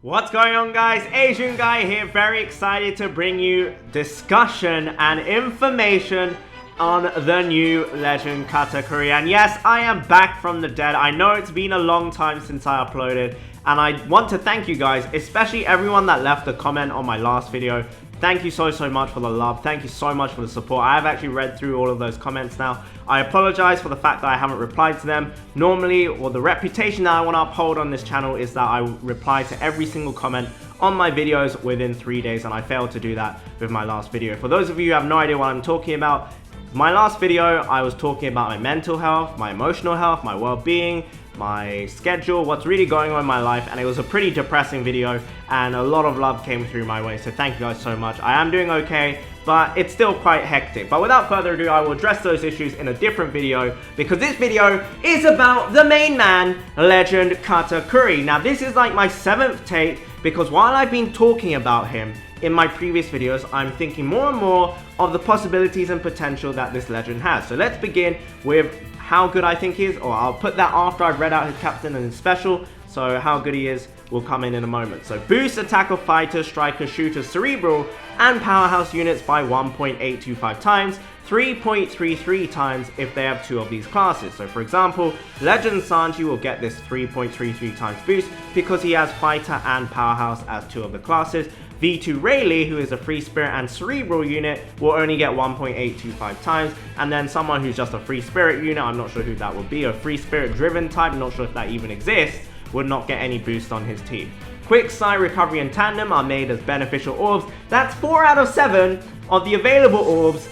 What's going on, guys? Asian Guy here, very excited to bring you discussion and information on the new Legend Katakuri. And yes, I am back from the dead. I know it's been a long time since I uploaded, and I want to thank you guys, especially everyone that left a comment on my last video. Thank you so much for the love. Thank you so much for the support. I have actually read through all of those comments now. I apologize for the fact that I haven't replied to them. Normally, or the reputation that I want to uphold on this channel is that I reply to every single comment on my videos within 3 days, and I failed to do that with my last video. For those of you who have no idea what I'm talking about, my last video, I was talking about my mental health, my emotional health, my well-being, my schedule, what's really going on in my life, and it was a pretty depressing video, and a lot of love came through my way, so thank you guys so much. I am doing okay, but it's still quite hectic. But without further ado, I will address those issues in a different video, because this video is about the main man, Legend Katakuri. Now, this is like my 7th take, because while I've been talking about him in my previous videos, I'm thinking more and more of the possibilities and potential that this legend has. So let's begin with how good I think he is, or I'll put that after I've read out his captain and his special. So how good he is will come in a moment. So boost attack of fighters, strikers, shooters, cerebral, and powerhouse units by 1.825 times, 3.33 times if they have 2 of these classes. So for example, Legend Sanji will get this 3.33 times boost because he has fighter and powerhouse as 2 of the classes. V2 Rayleigh, who is a free spirit and cerebral unit, will only get 1.825 times, and then someone who's just a free spirit unit, I'm not sure who that would be, a free spirit driven type, not sure if that even exists, would not get any boost on his team. Quick Sight, Recovery, and Tandem are made as beneficial orbs. That's 4 out of 7 of the available orbs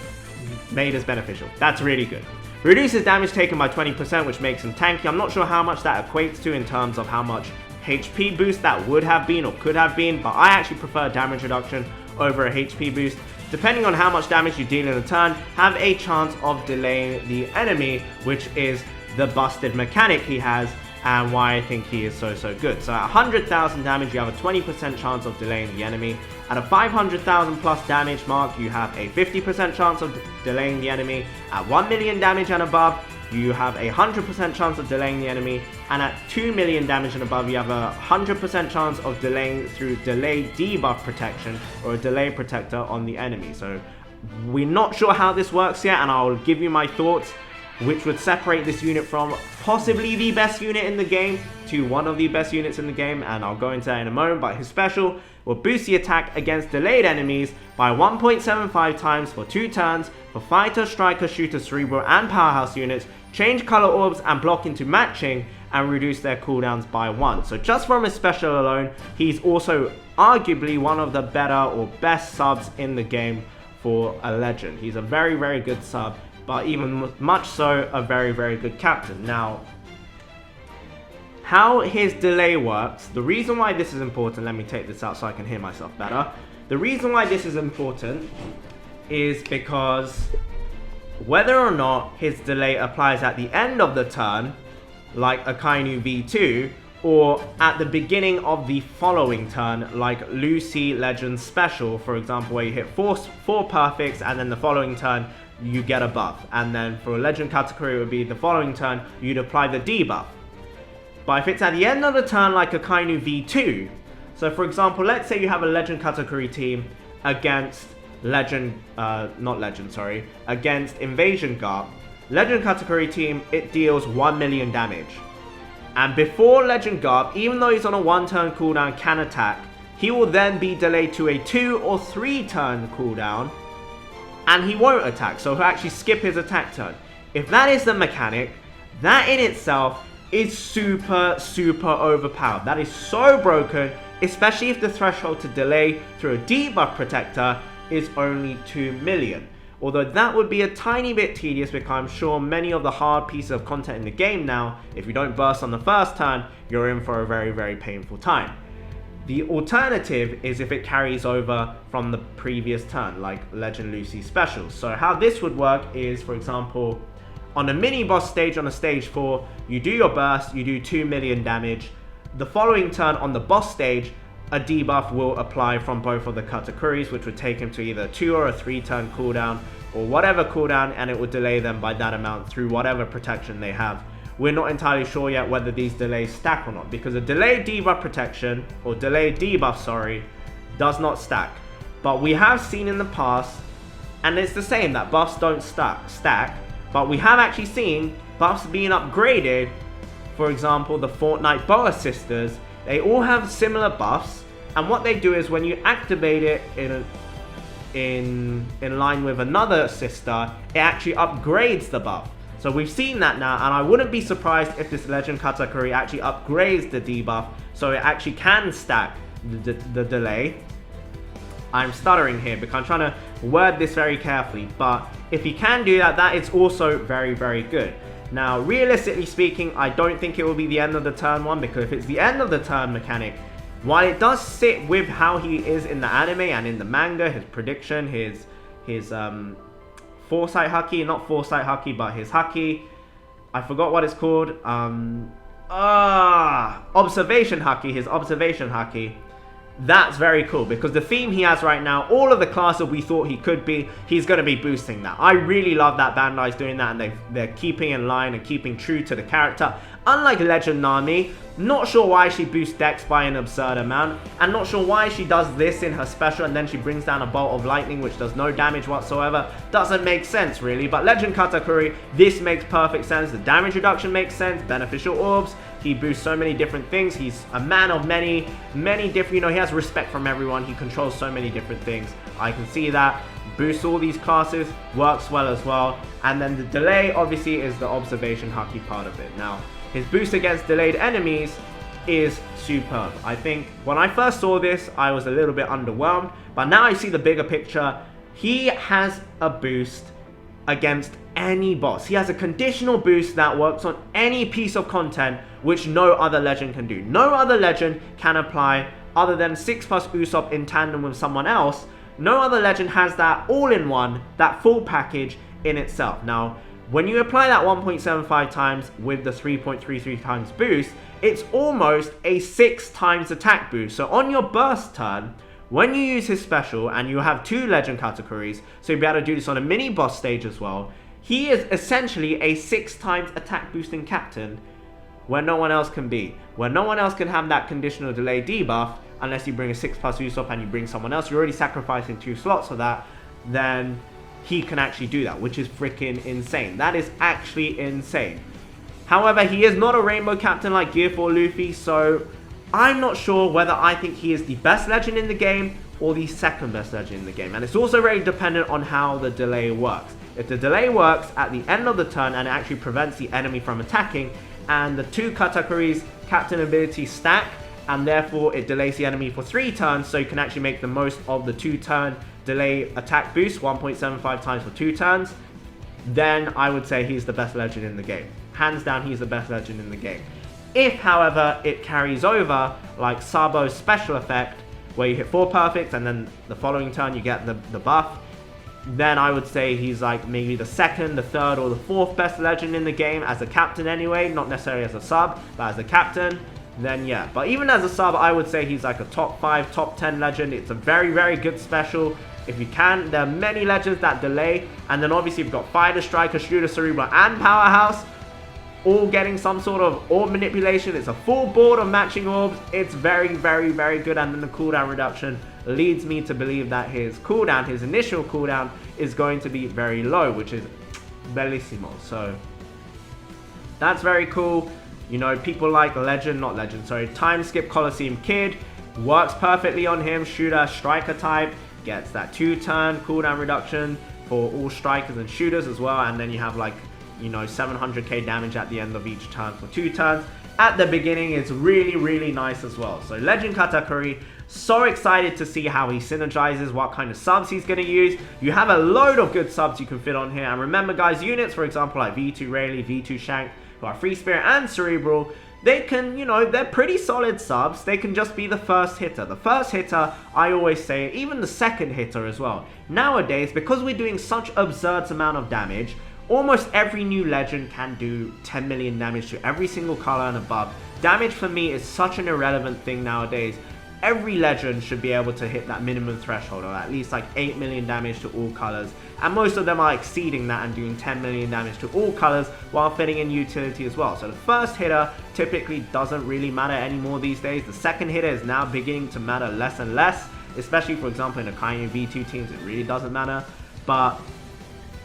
made as beneficial. That's really good. Reduces damage taken by 20%, which makes him tanky. I'm not sure how much that equates to in terms of how much HP boost that would have been or could have been, but I actually prefer damage reduction over a HP boost. Depending on how much damage you deal in a turn, have a chance of delaying the enemy, which is the busted mechanic he has and why I think he is so good. So at 100,000 damage, you have a 20% chance of delaying the enemy. At a 500,000 plus damage mark, you have a 50% chance of delaying the enemy. At 1 million damage and above, you have a 100% chance of delaying the enemy, and at 2 million damage and above, you have a 100% chance of delaying through delay debuff protection or a delay protector on the enemy. So we're not sure how this works yet, and I'll give you my thoughts, which would separate this unit from possibly the best unit in the game to one of the best units in the game, and I'll go into that in a moment. But his special will boost the attack against delayed enemies by 1.75 times for 2 turns for fighter, striker, shooter, cerebral, and powerhouse units, change color orbs and block into matching, and reduce their cooldowns by 1. So just from his special alone, he's also arguably one of the better or best subs in the game for a legend. He's a very good sub, but even much so a very good captain. Now, how his delay works, the reason why this is important, let me take this out so I can hear myself better. The reason why this is important is because whether or not his delay applies at the end of the turn, like Akainu V2, or at the beginning of the following turn, like Lucy Legend Special, for example, where you hit 4 perfects and then the following turn you get a buff. And then for Legend Katakuri, it would be the following turn you'd apply the debuff. But if it's at the end of the turn, like Akainu V2, so for example, let's say you have a Legend Katakuri team against against Invasion Garp. Legend Katakuri team, it deals 1 million damage. And before Legend Garp, even though he's on a 1-turn cooldown, can attack, he will then be delayed to a 2 or 3-turn cooldown, and he won't attack, so he'll actually skip his attack turn. If that is the mechanic, that in itself is super overpowered. That is so broken, especially if the threshold to delay through a debuff protector is only 2 million. Although that would be a tiny bit tedious, because I'm sure many of the hard pieces of content in the game now, if you don't burst on the first turn, you're in for a very painful time. The alternative is if it carries over from the previous turn, like Legend Lucy Special. So how this would work is, for example, on a mini boss stage on a stage 4, you do your burst, you do 2 million damage. The following turn on the boss stage, a debuff will apply from both of the Katakuris, which would take him to either a 2 or a 3-turn cooldown, or whatever cooldown, and it would delay them by that amount through whatever protection they have we're not entirely sure yet whether these delays stack or not, because a delayed debuff protection, or delayed debuff, sorry, does not stack. But we have seen in the past, and it's the same, that buffs don't stack, but we have actually seen buffs being upgraded. For example, the Fortnite Boa Sisters, they all have similar buffs, and what they do is when you activate it in line with another sister, it actually upgrades the buff. So we've seen that now, and I wouldn't be surprised if this Legend Katakuri actually upgrades the debuff, so it actually can stack the delay. I'm stuttering here because I'm trying to word this very carefully, but if he can do that, that is also very, very good. Now, realistically speaking, I don't think it will be the end of the turn one, because if it's the end of the turn mechanic, while it does sit with how he is in the anime and in the manga, his prediction, his foresight haki, not foresight haki, but his haki, I forgot what it's called, observation haki, his observation haki, that's very cool, because the theme he has right now, all of the classes we thought he could be, he's going to be boosting that. I really love that Bandai's doing that, and they're keeping in line and keeping true to the character. Unlike Legend Nami, not sure why she boosts Dex by an absurd amount, and not sure why she does this in her special and then she brings down a bolt of lightning which does no damage whatsoever. Doesn't make sense really, but Legend Katakuri, this makes perfect sense. The damage reduction makes sense, beneficial orbs, he boosts so many different things, he's a man of many different, you know, he has respect from everyone, he controls so many different things. I can see that. Boosts all these classes, works well as well, and then the delay obviously is the observation haki part of it. Now, his boost against delayed enemies is superb. I think when I first saw this, I was a little bit underwhelmed, but now I see the bigger picture. He has a boost against any boss. He has a conditional boost that works on any piece of content, which no other legend can do. No other legend can apply, other than 6+ Usopp in tandem with someone else. No other legend has that all-in-one, that full package in itself. Now, when you apply that 1.75 times with the 3.33 times boost, it's almost a 6 times attack boost. So on your burst turn, when you use his special, and you have 2 Legend Katakuris, so you'll be able to do this on a mini boss stage as well, he is essentially a 6 times attack boosting captain, where no one else can be. Where no one else can have that conditional delay debuff, unless you bring a 6+ Usopp and you bring someone else, you're already sacrificing 2 slots for that, then he can actually do that, which is freaking insane. That is actually insane. However, he is not a rainbow captain like Gear 4 Luffy, so I'm not sure whether I think he is the best legend in the game or the second best legend in the game. And it's also very dependent on how the delay works. If the delay works at the end of the turn and it actually prevents the enemy from attacking, and the 2 Katakuri's captain abilities stack, and therefore it delays the enemy for 3 turns, so you can actually make the most of the 2-turn delay attack boost, 1.75 times for 2 turns, then I would say he's the best legend in the game. Hands down, he's the best legend in the game. If, however, it carries over, like Sabo's special effect, where you hit 4 perfects and then the following turn you get the buff, then I would say he's like maybe the 2nd, the 3rd, or the 4th best legend in the game as a captain anyway, not necessarily as a sub, but as a captain. Then yeah, but even as a sub, I would say he's like a top 5, top 10 legend. It's a very, very good special. If you can, there are many legends that delay, and then obviously you've got Fighter, Striker, Shooter, Cerebral, and Powerhouse, all getting some sort of orb manipulation. It's a full board of matching orbs. It's very, very, very good, and then the cooldown reduction leads me to believe that his cooldown, his initial cooldown, is going to be very low, which is bellissimo. So that's very cool. You know, people like Time Skip Coliseum Kid, works perfectly on him. Shooter, Striker type, gets that 2-turn cooldown reduction for all strikers and shooters as well, and then you have like, you know, 700k damage at the end of each turn for 2 turns. At the beginning, it's really, really nice as well. So Legend Katakuri, so excited to see how he synergizes, what kind of subs he's going to use. You have a load of good subs you can fit on here, and remember guys, units, for example, like V2 Rayleigh, V2 Shank, who are Free Spirit and Cerebral, they can, you know, they're pretty solid subs. They can just be the first hitter. The first hitter, I always say, even the second hitter as well. Nowadays, because we're doing such absurd amount of damage, almost every new legend can do 10 million damage to every single color and above. Damage for me is such an irrelevant thing nowadays. every legend should be able to hit that minimum threshold of at least like 8 million damage to all colors, and most of them are exceeding that and doing 10 million damage to all colors while fitting in utility as well. So the first hitter typically doesn't really matter anymore these days. The second hitter is now beginning to matter less and less, especially for example in the Kainu V2 teams. It really doesn't matter, but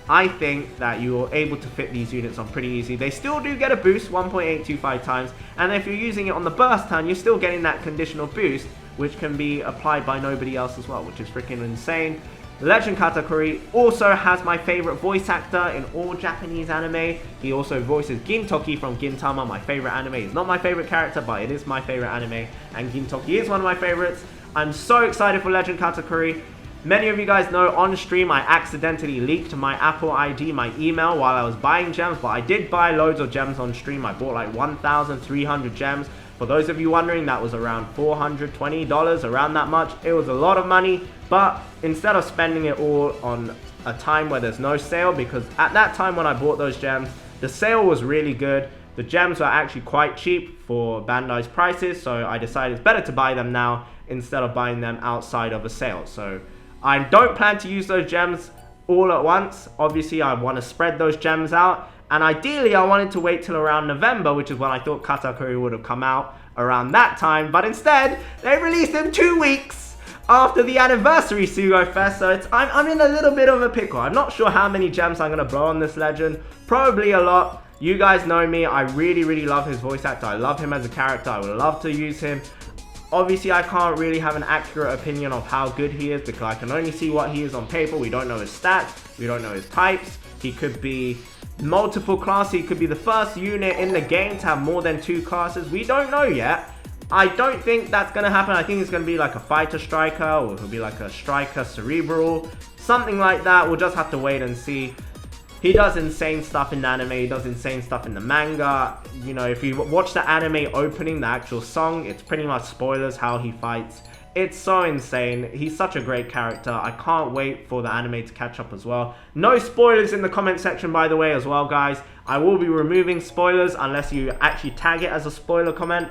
I think that you're able to fit these units on pretty easy. They still do get a boost 1.825 times, and if you're using it on the burst turn, you're still getting that conditional boost, which can be applied by nobody else as well, which is freaking insane. Legend Katakuri also has my favorite voice actor in all Japanese anime. He also voices Gintoki from Gintama, my favorite anime. He's not my favorite character, but it is my favorite anime, and Gintoki is one of my favorites. I'm so excited for Legend Katakuri. Many of you guys know on stream I accidentally leaked my Apple ID, my email, while I was buying gems, but I did buy loads of gems on stream. I bought like 1,300 gems. For those of you wondering, that was around $420, around that much. It was a lot of money, but instead of spending it all on a time where there's no sale, because at that time when I bought those gems, the sale was really good. The gems were actually quite cheap for Bandai's prices, so I decided it's better to buy them now instead of buying them outside of a sale. So I don't plan to use those gems all at once. Obviously, I want to spread those gems out. And ideally, I wanted to wait till around November, which is when I thought Katakuri would have come out around that time. But instead, they released him 2 weeks after the anniversary sugo-fest. So I'm in a little bit of a pickle. I'm not sure how many gems I'm going to blow on this legend. Probably a lot. You guys know me. I really, really love his voice actor. I love him as a character. I would love to use him. Obviously, I can't really have an accurate opinion of how good he is because I can only see what he is on paper. We don't know his stats. We don't know his types. He could be multiple classes. He could be the first unit in the game to have more than 2 classes. We don't know yet. I don't think that's going to happen. I think it's going to be like a fighter striker, or it'll be like a striker cerebral. Something like that. We'll just have to wait and see. He does insane stuff in the anime, he does insane stuff in the manga. You know, if you watch the anime opening, the actual song, it's pretty much spoilers how he fights. It's so insane. He's such a great character. I can't wait for the anime to catch up as well. No spoilers in the comment section, by the way, as well, guys. I will be removing spoilers unless you actually tag it as a spoiler comment.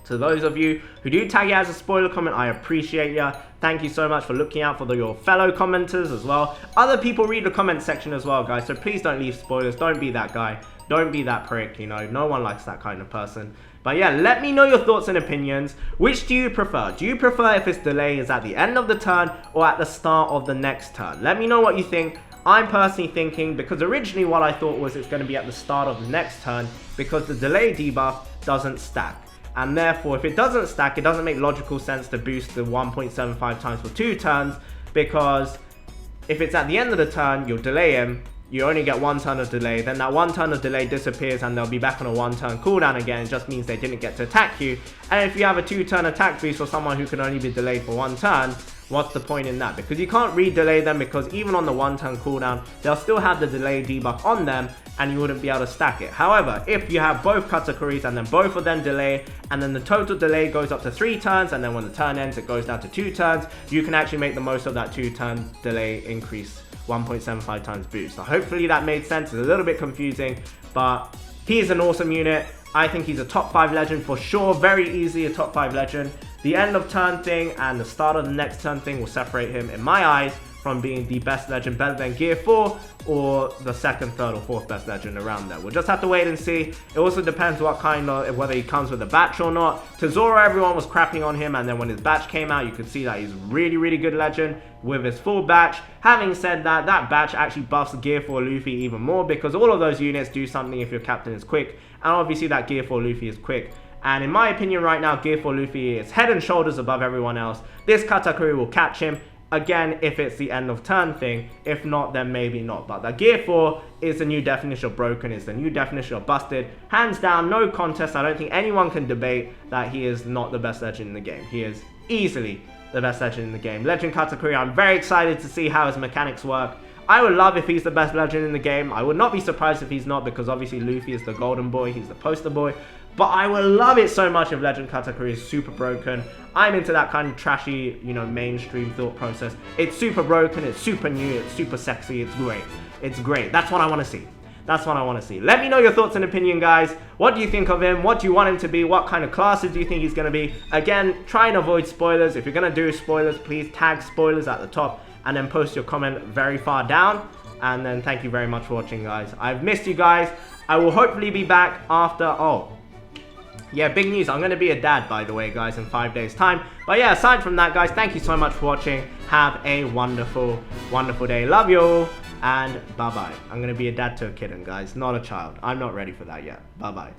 To those of you who do tag it as a spoiler comment, I appreciate ya. Thank you so much for looking out for your fellow commenters as well. Other people read the comment section as well, guys, so please don't leave spoilers. Don't be that guy. Don't be that prick, you know. No one likes that kind of person. But yeah, let me know your thoughts and opinions. Which do you prefer? Do you prefer if its delay is at the end of the turn or at the start of the next turn? Let me know what you think. I'm personally thinking, because originally what I thought was it's going to be at the start of the next turn, because the delay debuff doesn't stack. And therefore, if it doesn't stack, it doesn't make logical sense to boost the 1.75 times for 2 turns, because if it's at the end of the turn, you'll delay him, you only get 1 turn of delay, then that 1 turn of delay disappears and they'll be back on a 1 turn cooldown again. It just means they didn't get to attack you. And if you have a 2 turn attack boost for someone who can only be delayed for 1 turn, what's the point in that? Because you can't re-delay them, because even on the 1 turn cooldown, they'll still have the delay debuff on them and you wouldn't be able to stack it. However, if you have both Katakuris and then both of them delay, and then the total delay goes up to 3 turns, and then when the turn ends it goes down to 2 turns, you can actually make the most of that 2 turn delay increase 1.75 times boost. So hopefully that made sense. It's a little bit confusing, but he is an awesome unit. I think he's a top 5 legend for sure. Very easily a top 5 legend. The end of turn thing and the start of the next turn thing will separate him, in my eyes, from being the best legend, better than Gear 4 or the 2nd, 3rd or 4th best legend around there. We'll just have to wait and see. It also depends what kind of, whether he comes with a batch or not. To Zoro, everyone was crapping on him, and then when his batch came out, you could see that he's really, really good legend with his full batch. Having said that, that batch actually buffs Gear 4 Luffy even more, because all of those units do something if your captain is quick, and obviously that Gear 4 Luffy is quick. And in my opinion right now, Gear 4 Luffy is head and shoulders above everyone else. This Katakuri will catch him. Again, if it's the end of turn thing. If not, then maybe not. But the Gear 4 is the new definition of broken. It's the new definition of busted. Hands down, no contest. I don't think anyone can debate that he is not the best legend in the game. He is easily the best legend in the game. Legend Katakuri, I'm very excited to see how his mechanics work. I would love if he's the best legend in the game. I would not be surprised if he's not, because obviously Luffy is the golden boy. He's the poster boy. But I would love it so much if Legend Katakuri is super broken. I'm into that kind of trashy, you know, mainstream thought process. It's super broken, it's super new, it's super sexy, it's great. It's great. That's what I want to see. That's what I want to see. Let me know your thoughts and opinion, guys. What do you think of him? What do you want him to be? What kind of classes do you think he's going to be? Again, try and avoid spoilers. If you're going to do spoilers, please tag spoilers at the top and then post your comment very far down. And then thank you very much for watching, guys. I've missed you guys. I will hopefully be back after... Oh, yeah, big news. I'm going to be a dad, by the way, guys, in 5 days' time. But yeah, aside from that, guys, thank you so much for watching. Have a wonderful, wonderful day. Love you all. And bye-bye. I'm going to be a dad to a kitten, guys, not a child. I'm not ready for that yet. Bye-bye.